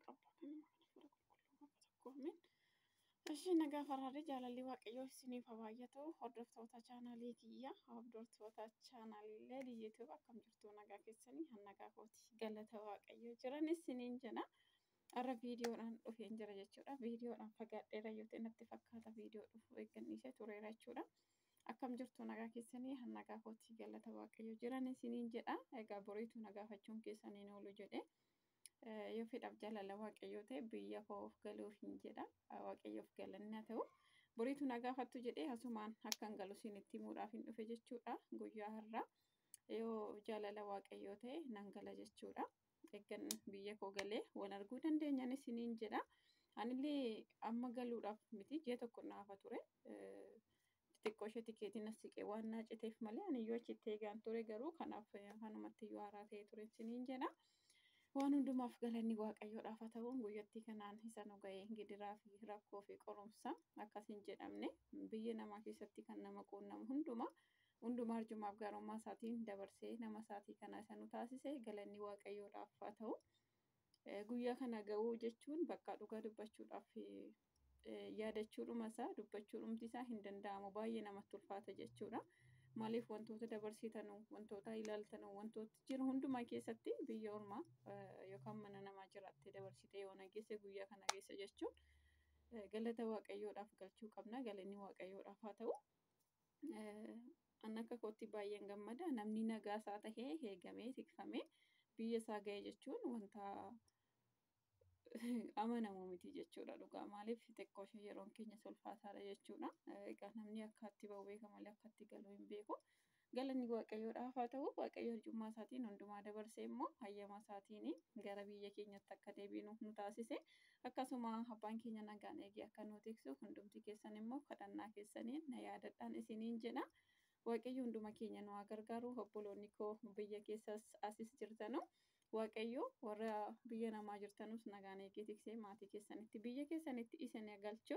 qabbaatan kana fira qulqulluu bakka tokko amin. Ishi nagaa fararri jaalalli waaqayyoo isiniif haa baay'atu. Hordoftoota chaanaalii kiyya hordoftoota chaanaalii YouTube akkam jirtu nagaa keessanii hannagaa kooti galata waaqayyoo jiran isiniin jedha. Arra viidiyoodhaan dhufeen jira jechuudha. Viidiyoodhaan fagaadheera yoo ta'e natti fakkaata viidiyoo dhufu eeggannise tureera jechuudha. Akkam jirtu nagaa keessanii hannagaa kooti galata waaqayyoo jiran isiniin jedha. Egaa boriitu nagaafachuun keessaniin oolu jedhe. Yoo fedhaaf jaalala waaqayyoo ta'e biyya koof galuuf hin jedha. Waaqayyoof galanni haa ta'u. Boriitu nagaafattu jedhee asumaan akkan galu isinitti himuudhaaf hin dhufe jechuudha. Guyyaa har'aa yoo jaalala waaqayyoo ta'e nan gala jechuudha. Eeggan biyya koo galee wal arguu dandeenyan isiniin jedha. Anillee amma galuudhaaf miti ji'a tokko naafa ture. Xixiqqoo ishee tikeetiin as siqee waan naa citeef malee aniyyuu achitti eegaan ture garuu kanaaf kanumatti iyyuu haaraa ta'ee ture isiniin jedha. Waan hundumaaf galanni waaqayyoodhaaf haa ta'u guyyattii kanaan isa nu ga'ee gidiraa fi rakkoo fi qorumsa akkas hin jedhamne biyya namaa keessatti kan nama quunnamu hundumaa arjumaaf gaarummaa isaatiin dabarsee nama isaatii kana isa nu taasise galanni waaqayyoodhaaf haa ta'u. Guyyaa kana ga'uu jechuun bakka dhugaa dubbachuudhaaf yaadachuudhuma isaa dubbachuudhumti isaa hin danda'amu baay'ee namatti ulfaata jechuudha. Maaliif wantoota dabarsitan wantoota ilaaltan wantoota jiru hundumaa keessatti biyya ormaa yookaan mana namaa jiraattee dabarsitee yoo nageesse guyyaa kana geessa jechuun galata waaqayyoodhaaf galchuu qabna galanni waaqayyoodhaaf haa ta'u. An akka kootti baay'een gammada namni nagaa isaa tahee eegamee tikfamee biyya isaa ga'e jechuun wanta amanamu miti jechuudha dhugaa maaliif xiqqoo ishee yeroon keenya ulfaataadha jechuudha. Egaa namni akkatti ba'u beeka malee akkatti galuu hin beeku. Galanni waaqayyoodhaaf haa ta'u waaqayyo arjummaa isaatiin hundumaa dabarsee immoo hayyama isaatiin gara biyya keenyatti akka deebinu nu taasise. Akkasuma abbaan keenya nagaan eegee akka nu tiksu hundumti keessan immoo kadhannaa keessaniin na yaadadhaan isiniin jedha. Waaqayyo hunduma keenya nu haa gargaaru obboloonni koo biyya keessas asis jirtanu. Waaqayyo warra biyya namaa jirtanus nagaan eegee tiksee maatii keessanitti biyya keessanitti isin galchu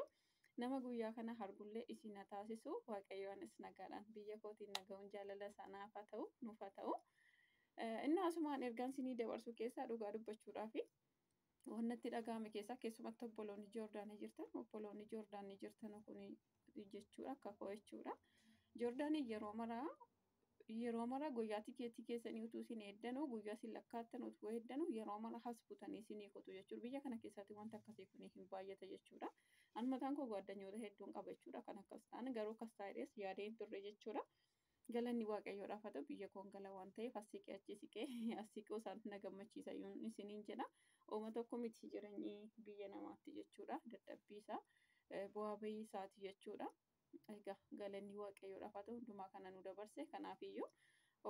nama guyyaa kana argullee isin taasisu waaqayyoonis nagaadhaan biyya kootiin naga'uun jaalala sanaaf haa ta'u nuuf haa ta'u. Inni asumaan ergaan isinii dabarsu keessaa dhugaa dubbachuudhaaf wannatti dhaga'ame keessaa keessumatti obboloonni Joordaanii jirtan kun jechuudha akka koo jechuudha. Joordaanii yeroo mara guyyaa tikeetii keessanii utuu isin eeddanu guyyaa isin lakkaattan utuu eeddanu yeroo mara has butanii isinii qotu jechuudha. Biyya kana keessatti wanta akkasii kun hin baay'ata jechuudha. An mataan koo gaaddanyoota hedduun qaba jechuudha. Kan akkas ta'an garuu akkas taa'ees yaadee hin turre jechuudha. Galanni waaqayyoodhaaf haa ta'u biyya koon gala waan ta'eef as siqee achi siqee as siquu isaan na gammachiisa isiniin jedha. Ooma tokko miti jireenyi biyya namaatti jechuudha. Dadhabbii isaa bu'aa bahii isaati jechuudha. Egaa galanni waaqayyoodhaaf haa ta'u hundumaa kana nu dabarse kanaafiyyuu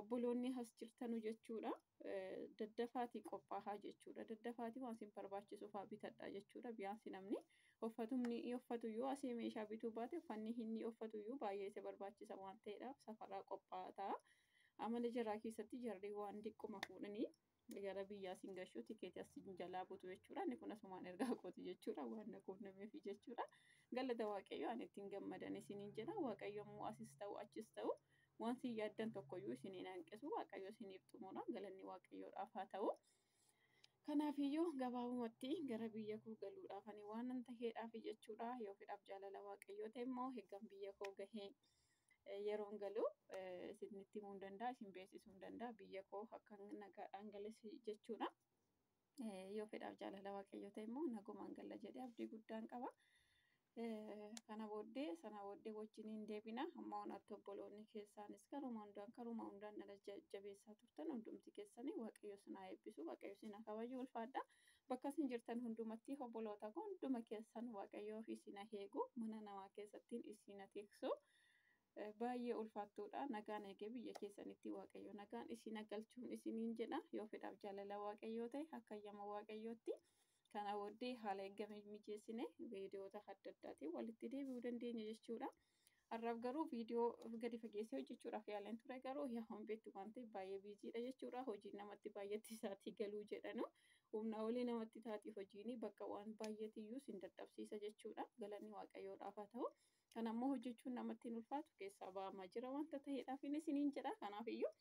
obboloonni as jirtanu jechuudha. Daddafaatii qophaa'aa jechuudha. Daddafaatii waan isin barbaachisuuf haa bitadhaa jechuudha. Biyaansi namni uffatuyyuu asii meeshaa bituu baate uffanni inni uffatuyyuu baay'ee isa barbaachisa waan ta'eedhaaf safaraa qophaa'aa ta'a. Amala jaraa keessatti jarri waan diqquma fuudhanii gara biyyaa isin gashuu tikeetii asin jalaa butu jechuudha. Inni kun asumaan ergaa kooti jechuudha. Waan na quunnameef jechuudha. Galata waaqayyoo ani ittiin gammadan isiniin jedha. Waaqayyo immoo asis ta'u achis ta'u waan isin yaaddan tokkoyyuu isiniin hanqisu waaqayyo isiniif xumura galanni waaqayyoodhaaf haa ta'u. Kanaafiyyuu gabaabumatti gara biyya koo galuudhaaf ani waan nan taheedhaaf jechuudha. Yoo fedhaaf jaalala waaqayyoo ta'e immoo eeggan biyya koo gahee yeroon galu isinitti himuu hin danda'a isin beeksisuu hin danda'a biyya koo akka nagaadhaan gales jechuudha. Yoo fedhaaf jaalala waaqayyoo ta'e immoo nagumaan galla jedhee abdii guddaan qaba. Sana booddee wajjiniin deebina amma onatti obboloonni keessaanis karuma hundaan dhala jabeessaa turtan hundumti keessanii waaqayyo sinaa eebbisu waaqayyo sinaa kabaju ulfaadha. Bakka isin jirtan hundumatti obboloota koo hunduma keessan waaqayyoo fi sina eegu mana namaa keessattiin isina tiksu. Baay'ee ulfaattuudha nagaan eegee biyya keessanitti waaqayyo nagaan isin galchuun isiniin jedha. Yoo fedhaaf jaalala waaqayyoo ta'e akka ayyama waaqayyootti. Kana booddee haala eegame mijeessine viidiyoota adda addaatiin walitti deebi'uu dandeenya jechuudha. Har'aaf garuu viidiyoo gadi fageessee hojjechuudhaaf yaaleen ture garuu yaa beektu waan ta'eef baay'ee biiziidha jechuudha. Hojiin namatti baay'eetti isaatii galuu jedhanu humna olii namatti taati hojiin bakka waan baay'eetiyyuu sin dadhabsiisa jechuudha. Galanni waaqayyoodhaaf haa ta'u. Kan ammoo hojjechuun namatti hin ulfaatu keessaa ba'amaa jira wanta ta'eedhaaf isiniin jedha. Kanaafiyyuu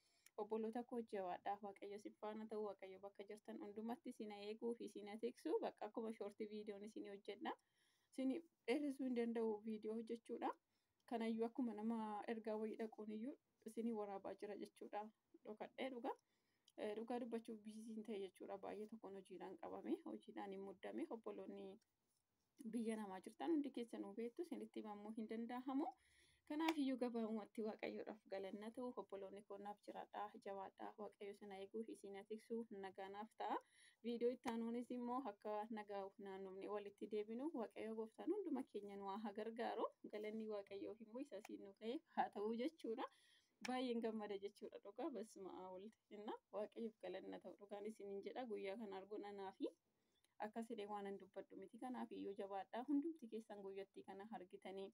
obboloota koo jabaadhaa waaqayyo isin faana ta'u waaqayyo bakka jirtan hundumatti isin eeguu fi isin tiksu bakka akkuma shoortii viidiyoon isin hojjedha isin dheeresuu hin danda'u viidiyoo hojjechuudha kanayyuu akkuma nama ergaa wayii dhaquun iyyuu isin waraabaa jira jechuudha dhokadhee dhugaa dubbachuuf biiziin ta'e jechuudha baay'ee tokkoon hojiidhaan qabame hojiidhaan hin muddame obboloonni biyya namaa jirtan hundi keessanuu beektu isinitti himamuu hin danda'amu. Kanaaf iyyuu gabaabumatti waaqayyoodhaaf galanna ta'u obboloonni koonaaf jiraadhaa jabaadhaa waaqayyo sana eeguu fi isin tiksu nagaanaaf ta'a. Viidiyoo itti aanuunis immoo akka nagaa naannofne walitti deebinu waaqayyo gooftaan hunduma keenya nu haa gargaaru galanni waaqayyoof immoo isa siin nu ta'e haa ta'u jechuudha. Baay'een gammada jechuudha dhugaa basuma walitti waaqayyoof galanna ta'u dhugaan isiniin jedha guyyaa kana arguun anaa fi akkasilee waan hin dubbadhu miti kanaaf iyyuu jabaadhaa hundumti keessan guyyattii kana argitanii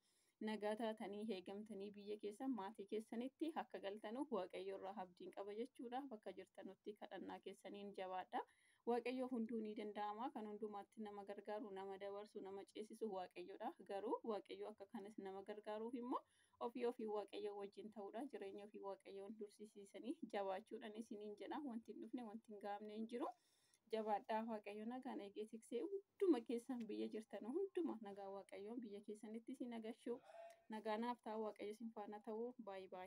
nagaa taatanii eegamtanii biyya keessan maatii keessanitti akka galtanuuf waaqayyo irraa abdiin qaba jechuudha bakka jirtanutti kadhannaa keessaniin jabaadhaa waaqayyo hunduu ni danda'ama kan hundumaatti nama gargaaru nama dabarsu nama ceesisu waaqayyoodha garuu waaqayyo akka kanas nama gargaaruuf immoo ofii waaqayyo wajjin ta'uudha jireenya ofii waaqayyoon dursisiisanii jabaachuudhaan isiniin jedha wanti hin dhufne wanti hin gaabne hin jiru. Jabaadhaa waaqayyo nagaan eegee tiksee hunduma keessan biyya jirtan hunduma nagaa waaqayyoon biyya keessanitti isin agashuu nagaa naaf ta'a waaqayyo isin faana ta'uu baay'ee.